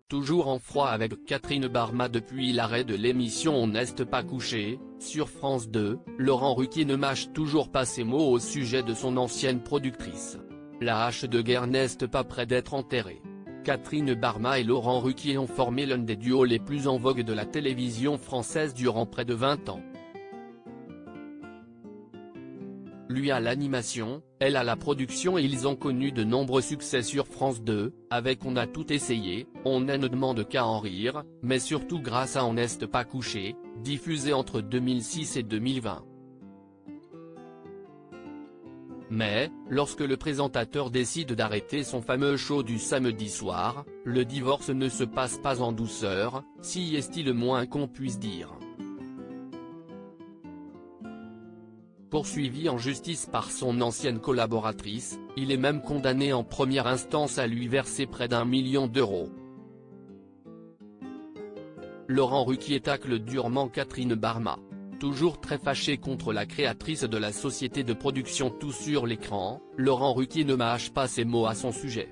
Toujours en froid avec Catherine Barma depuis l'arrêt de l'émission On n'est pas couché, sur France 2, Laurent Ruquier ne mâche toujours pas ses mots au sujet de son ancienne productrice. La hache de guerre n'est pas près d'être enterrée. Catherine Barma et Laurent Ruquier ont formé l'un des duos les plus en vogue de la télévision française durant près de 20 ans. Lui à l'animation, elle à la production et ils ont connu de nombreux succès sur France 2, avec On a tout essayé, On ne demande qu'à en rire, mais surtout grâce à On n'est pas couché, diffusé entre 2006 et 2020. Mais, lorsque le présentateur décide d'arrêter son fameux show du samedi soir, le divorce ne se passe pas en douceur, si est-il le moins qu'on puisse dire. Poursuivi en justice par son ancienne collaboratrice, il est même condamné en première instance à lui verser près d'1 million d'euros. Laurent Ruquier tacle durement Catherine Barma. Toujours très fâché contre la créatrice de la société de production Tout sur l'écran, Laurent Ruquier ne mâche pas ses mots à son sujet.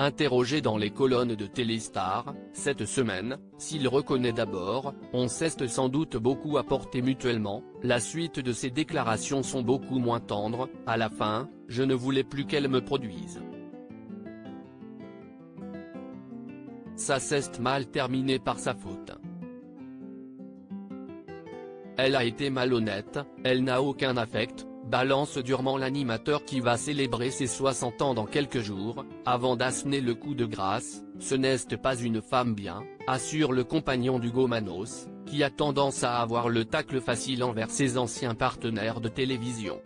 Interrogé dans les colonnes de Téléstar, cette semaine, s'il reconnaît d'abord, on s'est sans doute beaucoup apporté mutuellement, la suite de ses déclarations sont beaucoup moins tendres, à la fin, je ne voulais plus qu'elle me produise. Ça s'est mal terminé par sa faute. Elle a été malhonnête, elle n'a aucun affect, balance durement l'animateur qui va célébrer ses 60 ans dans quelques jours, avant d'assener le coup de grâce. Ce n'est pas une femme bien, assure le compagnon d'Hugo Manos, qui a tendance à avoir le tacle facile envers ses anciens partenaires de télévision.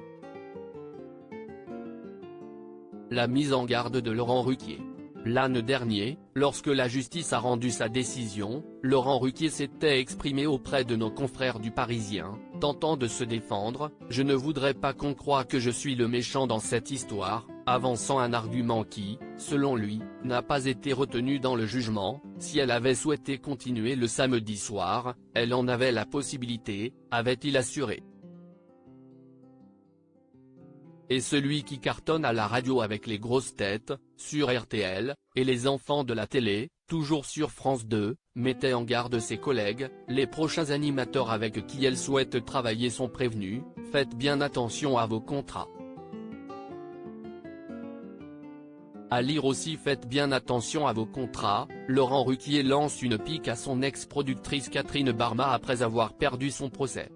La mise en garde de Laurent Ruquier. L'an dernier, lorsque la justice a rendu sa décision, Laurent Ruquier s'était exprimé auprès de nos confrères du Parisien, tentant de se défendre « Je ne voudrais pas qu'on croie que je suis le méchant dans cette histoire », avançant un argument qui, selon lui, n'a pas été retenu dans le jugement. Si elle avait souhaité continuer le samedi soir, elle en avait la possibilité, avait-il assuré. Et celui qui cartonne à la radio avec les grosses têtes, sur RTL, et les enfants de la télé, toujours sur France 2, mettait en garde ses collègues, les prochains animateurs avec qui elle souhaite travailler sont prévenus, faites bien attention à vos contrats. À lire aussi faites bien attention à vos contrats, Laurent Ruquier lance une pique à son ex-productrice Catherine Barma après avoir perdu son procès.